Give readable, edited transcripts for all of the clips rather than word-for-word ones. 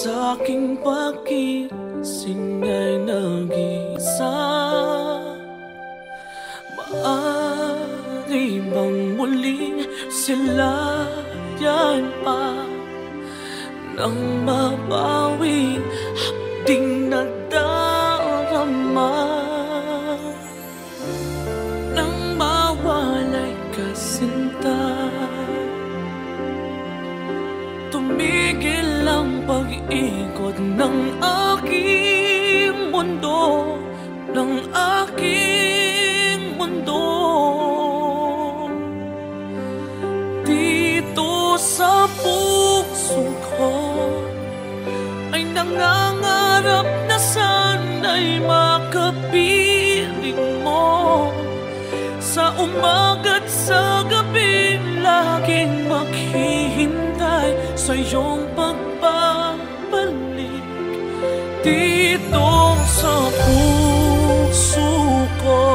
sa'king pagising ay nag-iisa. Maaari bang muling silayan pa nang mabawing hapding nadarama, nang mawalay ka sinta? Tumigil ang pag-ikot ng aking mundo, ng aking mundo. Dito sa puso ko ay nangangarap na sana'y makapiling mo. Sa umaga't sa gabi laging maghihintay sa iyong pagbabalik dito sa puso ko.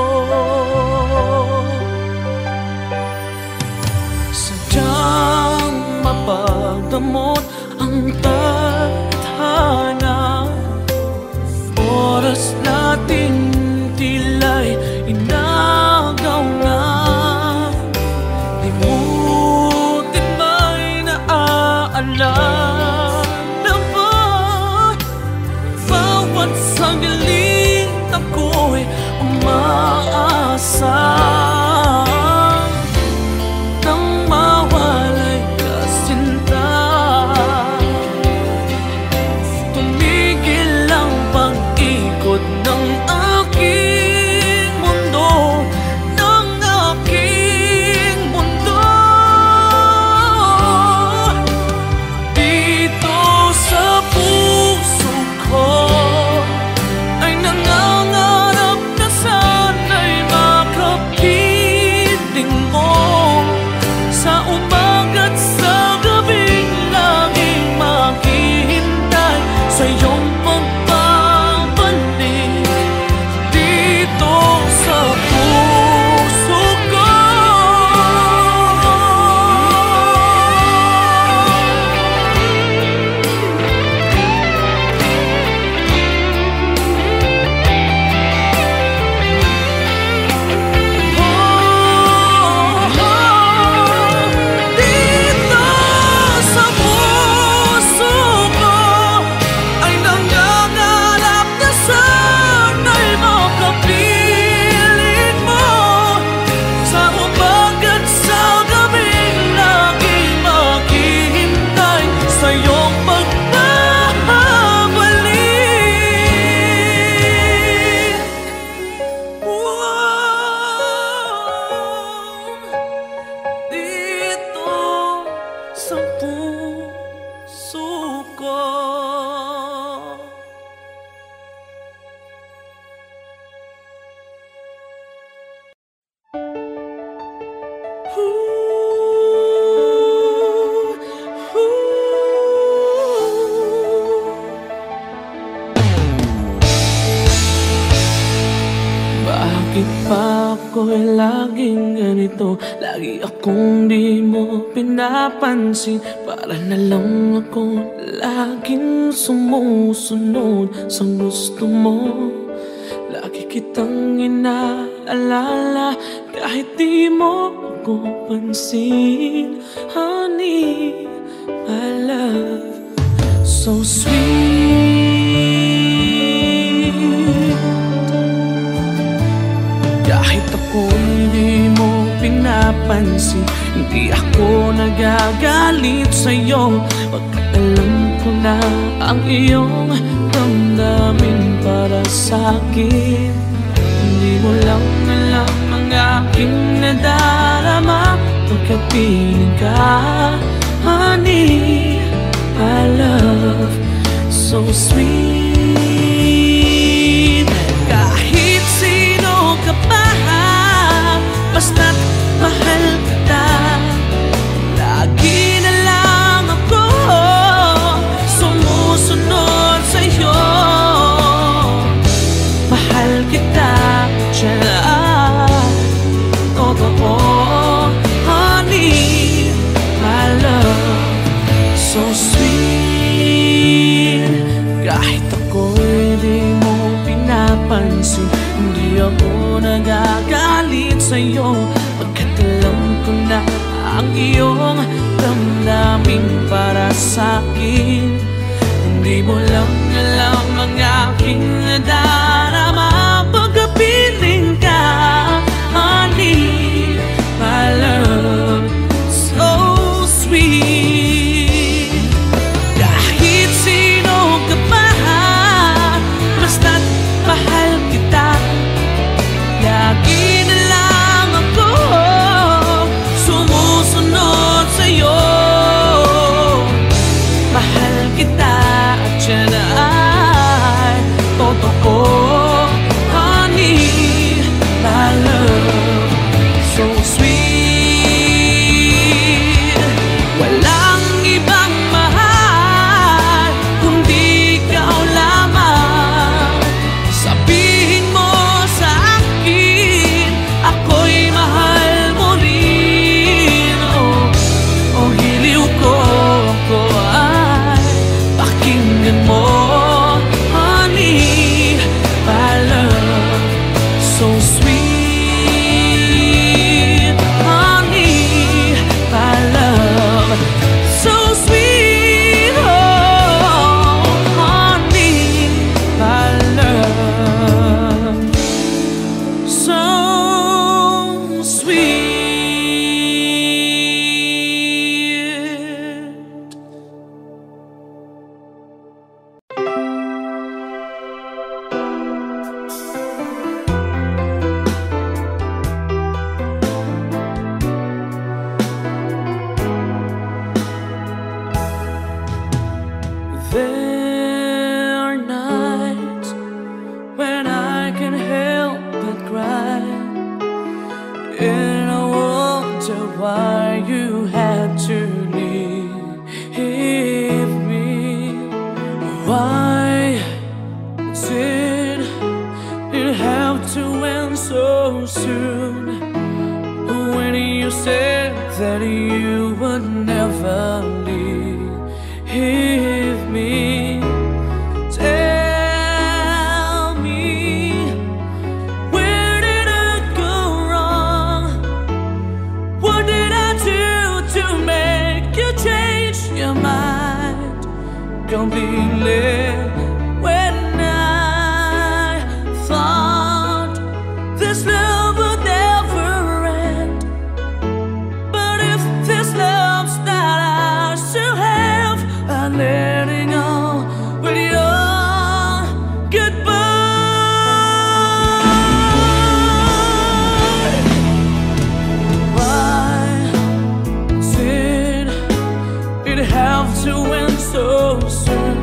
Sadyang mapagdamot ang tadhana, oras natin tila'y inagaw na. Limutin ba'y naaalala ba? Bawat sandali ako'y umaasa nang mawalay ka sinta. Tumigil ang pag-ikot ng aking mundo, ng aking mundo. Dito sa puso ko ay nangangarap na sana'y makapiling mo. Sa umaga't sa gabing laging maghihintay sa iyong pagbabalik dito sa puso ko. Dito sa puso ko ay nangangarap na sana'y makapiling mo. Sa umaga't sa gabing laging maghihintay sa iyong pagbabalik. Dito sa puso ko. Bakit pa ako'y laging ganito? Lagi akong di mo pinapansin. Para na lang ako laging sumusunod sa gusto mo. Lagi kitang inaalala kahit di mo ako pansin. Honey, my love, so sweet. Kahit ako hindi mo pinapansin, hindi ako nagagalit sa'yo. Pagkat alam ko na ang iyong damdamin para sa'kin. Hindi mo lang alam ang aking nadarama pagkat piling ka. Honey, my love, so sweet. Kahit sino ka pa, basta't mahal kita. Lagi na lang ako sumusunod sa'yo. Mahal kita dyan, totoo. Honey, my love, so sweet. ako'y di mo pinapansin. Hindi ako nagagalit sa'yo, pagkat alam ko na ang iyong damdamin para sa'kin. Hindi mo lang alam ang aking nadarama pagkapiling ka, honey, my love, so sweet. Kahit sino ka pa, basta't mahal kita. Lagi na lang ako sumusunod sa'yo. Mahal kita at yan ay totoo, honey, my love, so sweet. Walang ibang mahal kundi ikaw lamang. Sabihin mo sa akin, ako'y mahal mo rin. Oh, hiliw ko ay pakinggan mo, honey, my love, so sweet, honey, my love, so sweet, oh, honey, my love, so sweet. There are nights when I can't help but cry, and I wonder why you had to leave me. Why did it have to end so soon, when you said that you would never leave me? Tell me, where did I go wrong? What did I do to make you change your mind completely? When I thought this love would never end, but if this love's not ours to have, I'm letting go with your goodbye. Why did it have to end so soon,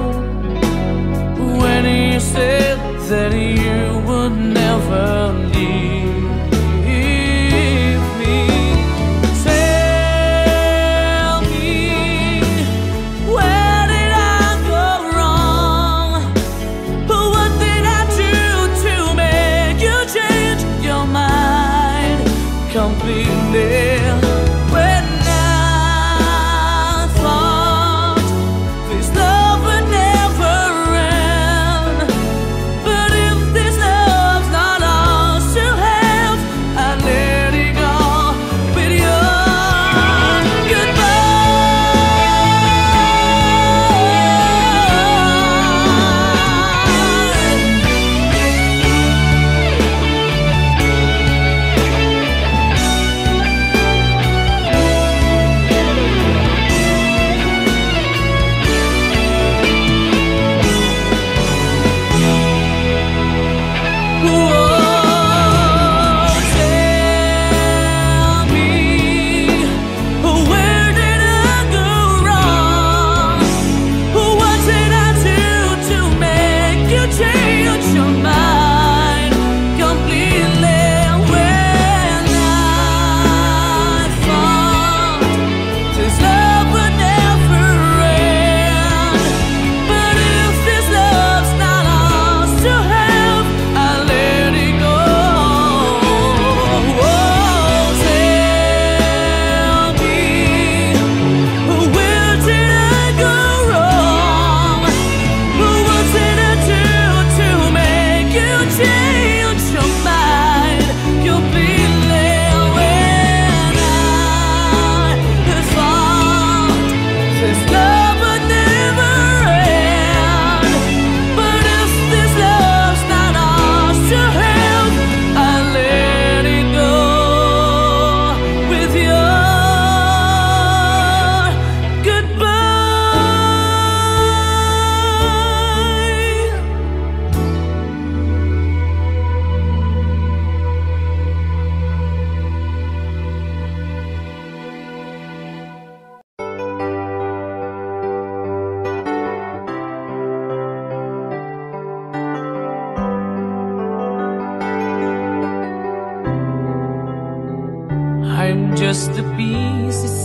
just the pieces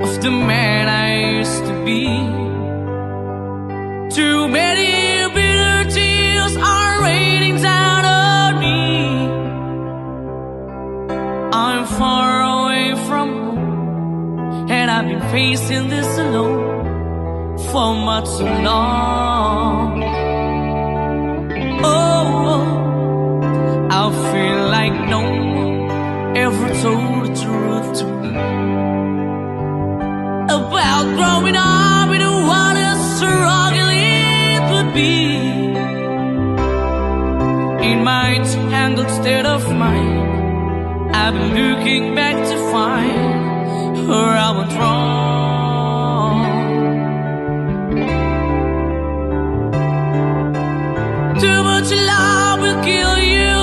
of the man I used to be. Too many bitter tears are raining down on me. I'm far away from home, and I've been facing this alone for much too long. Oh, I feel like no one ever told the truth to me about growing up in what a struggle it would be. In my tangled state of mind, I've been looking back to find where I went wrong. Too much love will kill you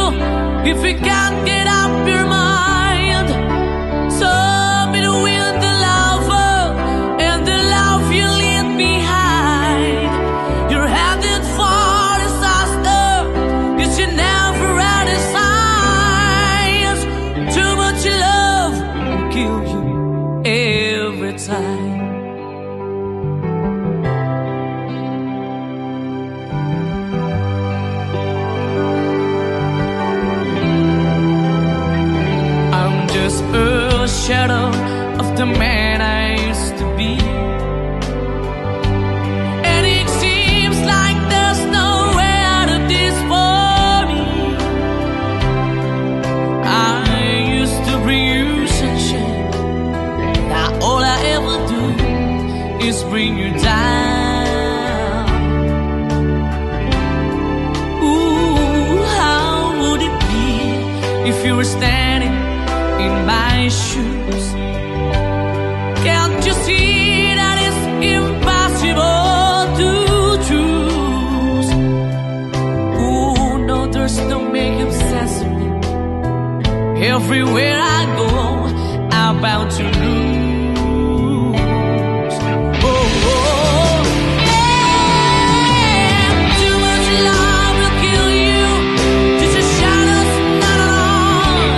if you can't get up your mind. So between the lover and the love you leave behind, you're headed for disaster, 'cause you never had a signs. Too much love will kill you every time. A shadow of the man I used to be, and it seems like there's no way out of this for me. I used to bring you sunshine, now all I ever do is bring you down. Ooh, how would it be if you were standing in my shoes? Can't you see that it's impossible to choose? Oh no, there's no makeup sense of me. Everywhere I go, I'm bound to lose. Oh, oh, yeah. Too much love will kill you, just a shadow's not alone.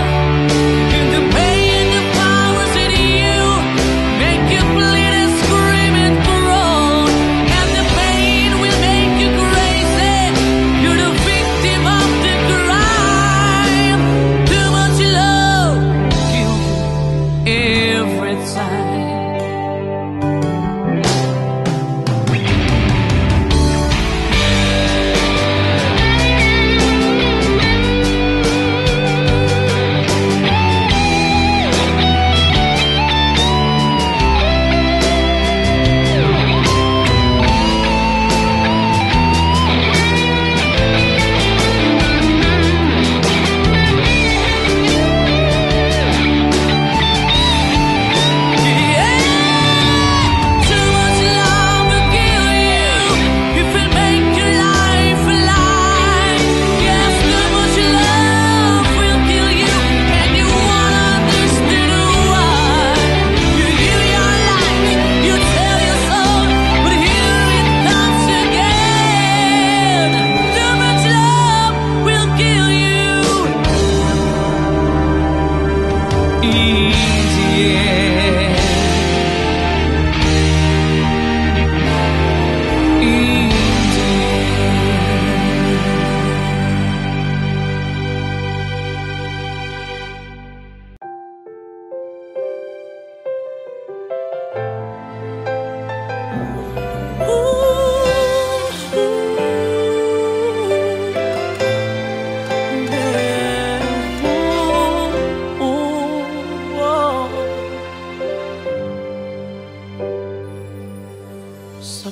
Sa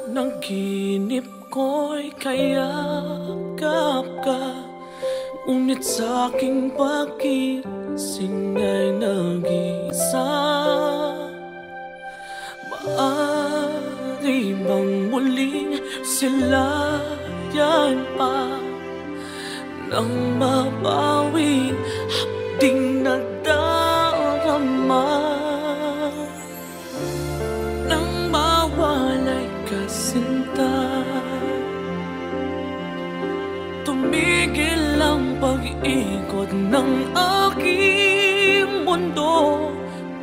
panaginip ko'y kayakap ka, ngunit sa'king pagising ay nag-isa. Maaari bang muling silayan pa nang mabawing hapding nadarama? Sinta, tumigil ang pag-ikot ng aking mundo,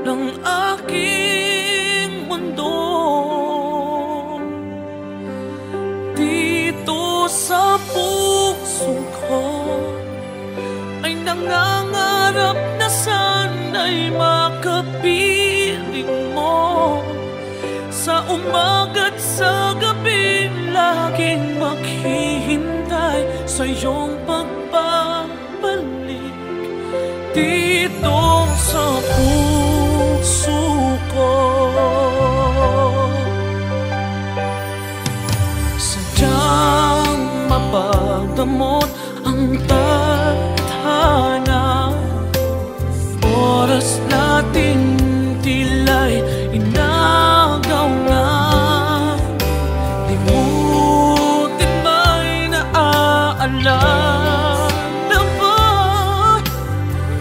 ng aking mundo. Dito sa puso ko ay nangangarap na sana'y makapiling mo. Sa umaga't sa gabi, laging maghihintay sa iyong pagbabalik. Dito sa puso ko, sadyang mapagdamot ang tadhana. Oras natin tila'y inagaw na. Limutin ba'y naaalala ba?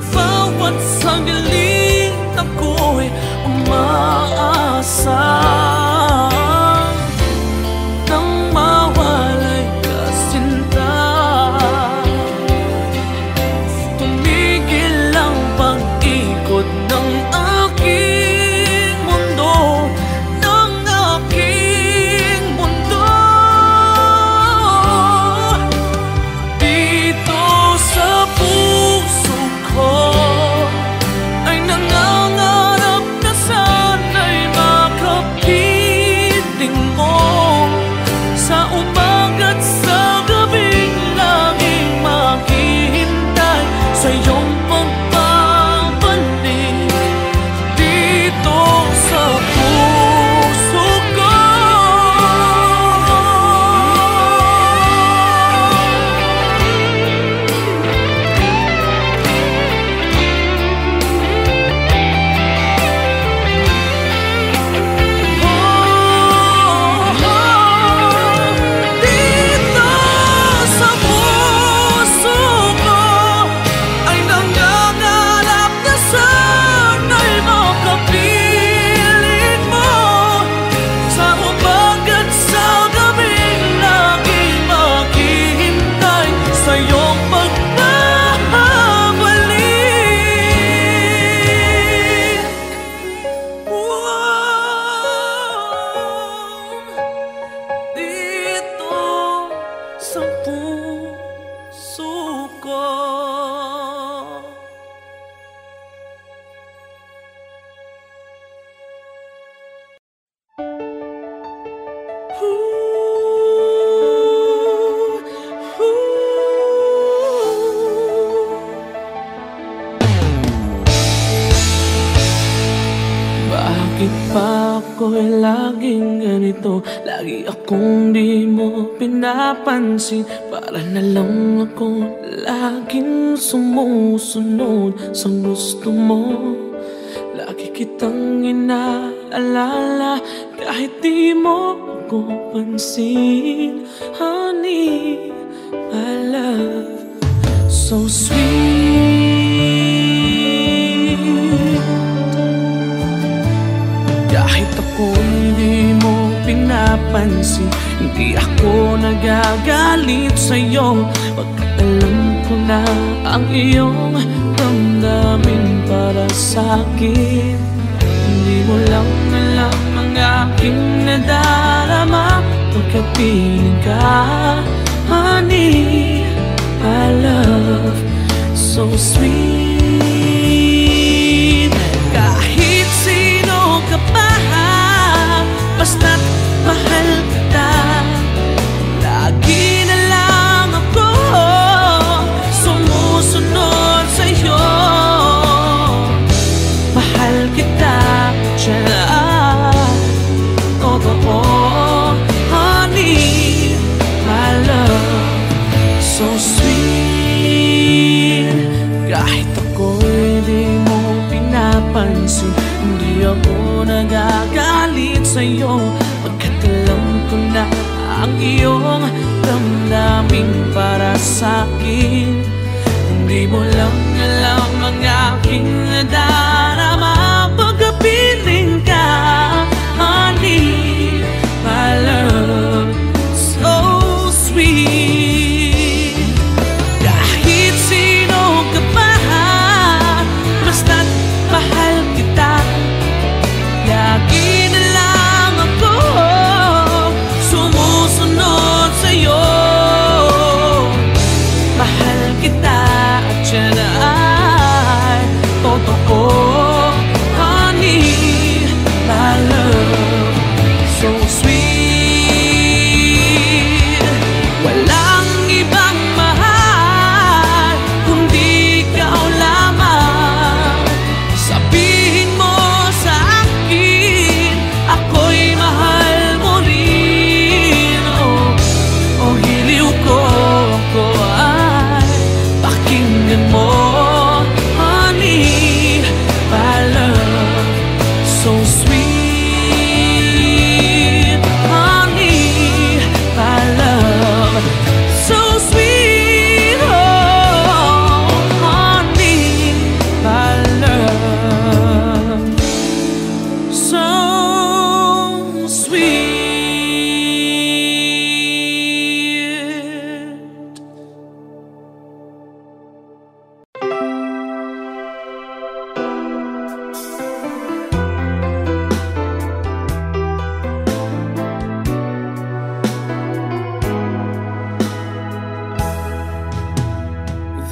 Bawat sandaling ako'y umaasa nang mawalay ka, sinta. Tumigil ang pag-ikot ng aking mundo, ng aking mundo. Dito sa puso ko ay nangangarap na sana'y makapiling mo. Sa umaga't sa gabing laging maghihintay sa iyong pagbabalik. Dito sa puso ko, dito sa puso ko ay nangangarap na sana'y makapiling mo. Sa umaga't sa gabing laging maghihintay sa iyong pagbabalik. Dito sa puso ko. Bakit pa ako'y laging ganito? Lagi akong di mo pinapansin. Para na lang ako laging sumusunod sa gusto mo. Lagi kitang inaalala kahit di mo ako pansin. Honey, my love, so sweet. Kahit ako hindi mo pinapansin, hindi ako nagagalit sa'yo. Pagkat alam ko na ang iyong damdamin para sa'kin. Hindi mo lang alam ang aking nadarama pagkapiling ka. Honey, my love, so sweet. Kahit sino ka pa, basta't mahal kita. Lagi na lang ako sumusunod sa'yo. Mahal kita dyan, totoo. Honey, my love, so sweet. Kahit ako'y di mo pinapansin, hindi ako nagagalit sa'yo. Pagkat alam ko na ang iyong damdamin para sa'kin. Hindi mo lang alam ang aking nadarama pagkapiling ka. Honey, my love, so sweet. Kahit sino ka pa, basta't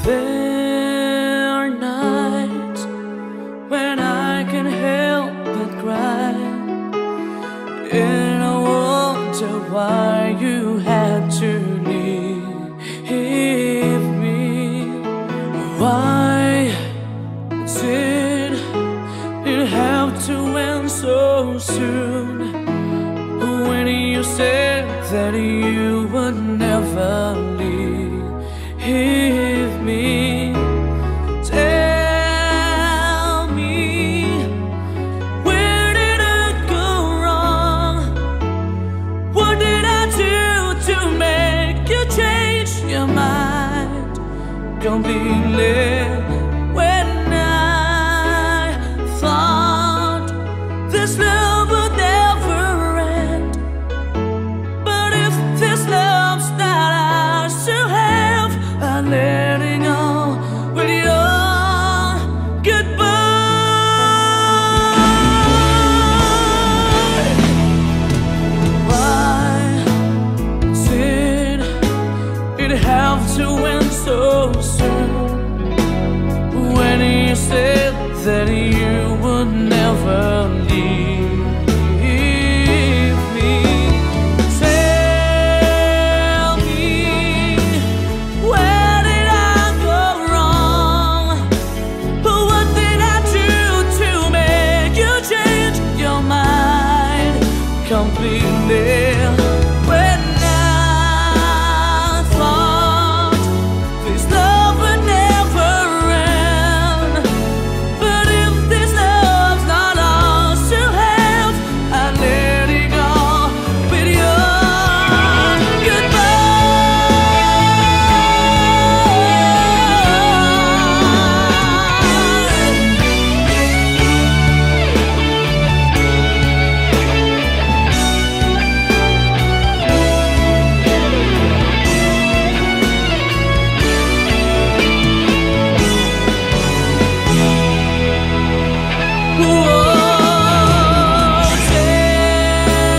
There are nights when I can help but cry, and I wonder why you had to leave me. Why did it have to end so soon, when you said that you would never leave me? Tell me, where did I go wrong? What did I do to make you change your mind completely? When I thought this love would never end, but if this love's not ours to have, I'm letting go with your goodbye. Why did it have to end so soon, when you said that you would never leave me? Tell me, where did I go wrong? What did I do to make you change your mind completely? When I thought this love would never end, but if this love's not ours to have, I let it go with your goodbye.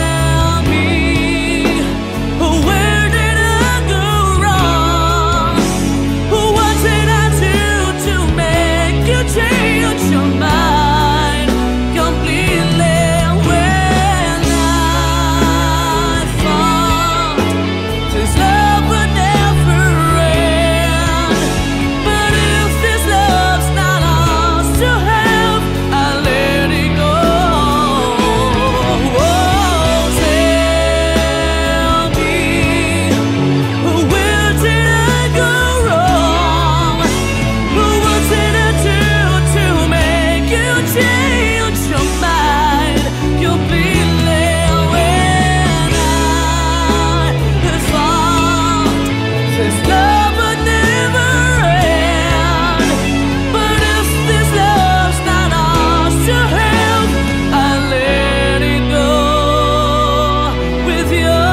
Tell me, where did I go wrong? What did I do to make you change your mind completely? When I thought this love would never end, but if this love's not ours to have, I let it go. Oh, tell me, where did I go wrong? What did I do to make you change your mind completely? When I thought this love would never end, but if this love's not ours to have, I let it go with your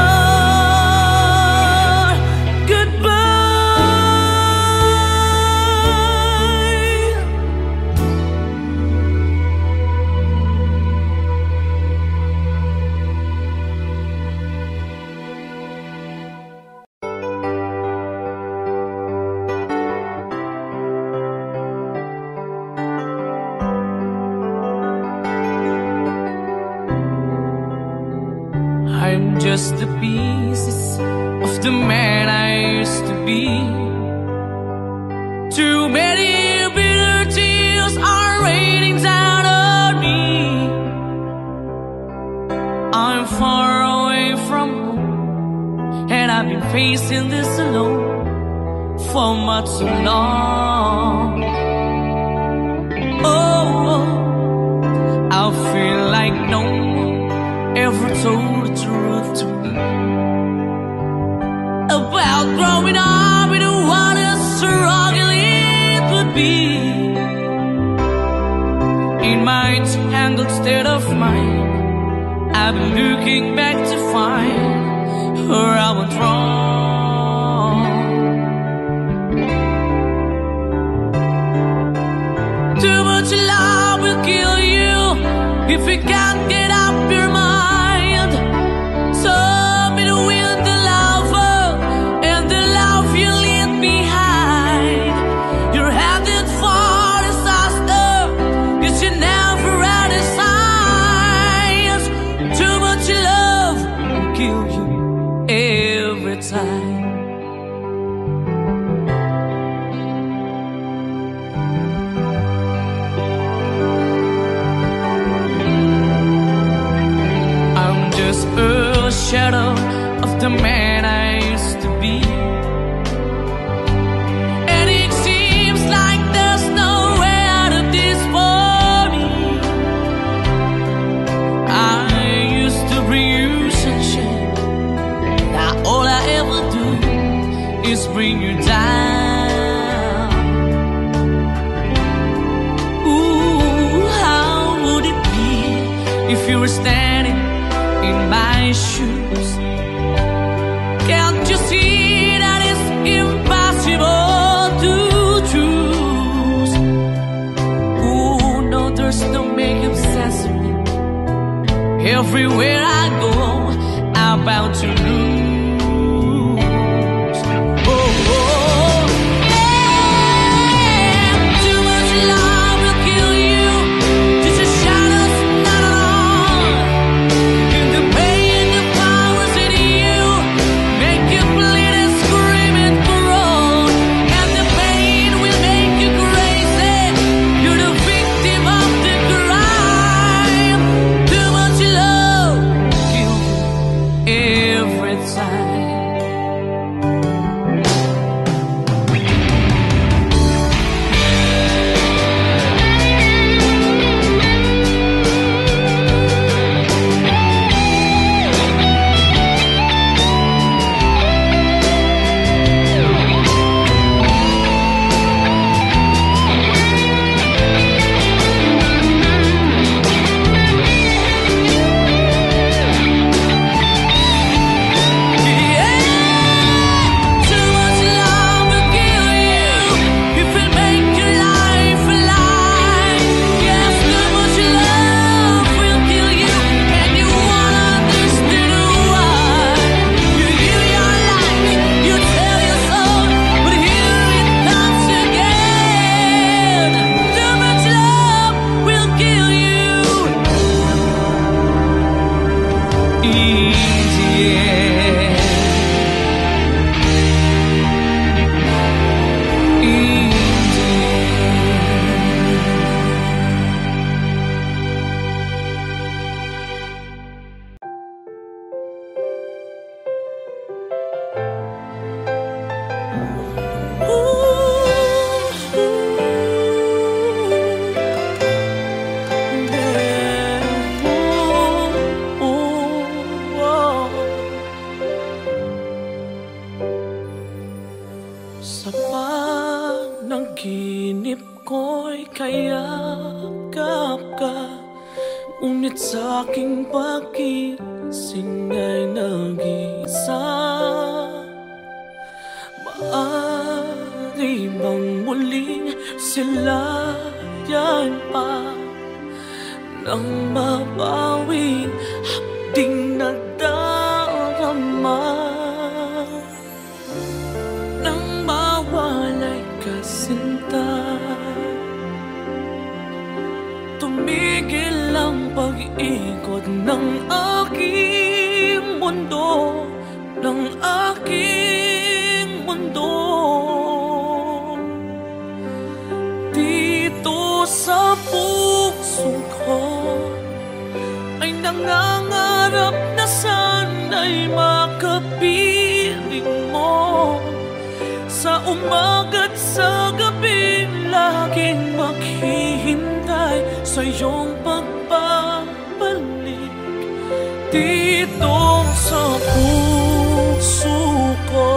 I'm just the pieces of the man I used to be. Too many bitter tears are raining down on me. I'm far away from home, and I've been facing this alone for much too long. Oh, I feel like no one ever told the truth to me about growing up in what a struggle it would be. In my tangled state of mind, I've been looking back to find where I went wrong. Too much love will kill you if you can't get up your mind. So between the lover and the love you leave behind, always bring you down. Ooh, how would it be if you were standing in my shoes? Can't you see that it's impossible to choose? Ooh, no, there's no making sense of me. Everywhere I go, I'm bound to lose. Ngunit sa aking pagising ay nag-iisa. Maaari bang muling silayan pa nang mabawi hapding nadarama? Nang mawalay ka sinta, tumigil ang pag-ikot ng aking mundo, ng aking mundo. Dito sa puso ko ay nangangarap na sana'y makapiling mo. Sa umaga't sa gabi, laging maghihintay sa iyong pagbabalik dito sa puso ko.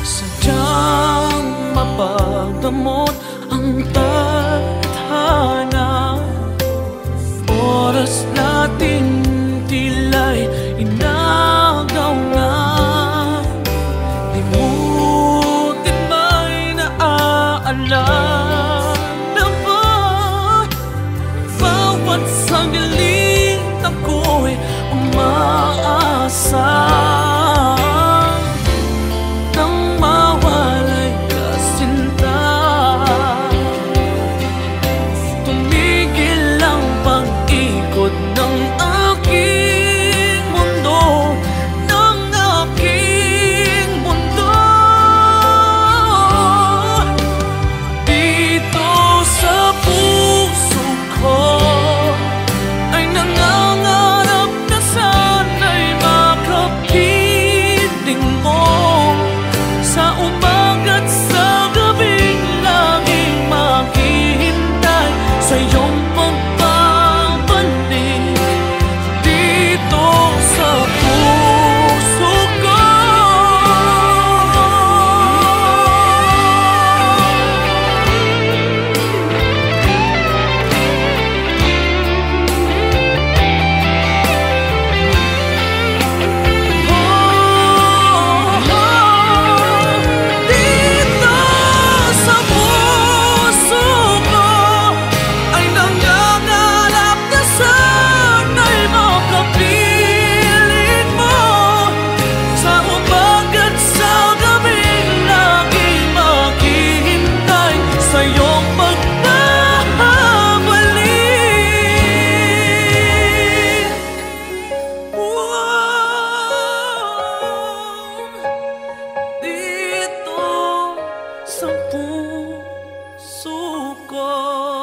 Sadyang mapagdamot ang tadhana, oras natin tila'y inagaw na. Limutin ba'y naaalala ba? Bawat sandali ako'y umaasa. Nang mawalay ka sinta, tumigil ang pag-ikot ng aking mundo, ng aking mundo. Dito sa puso ko ay nangangarap na sana'y makapiling ko.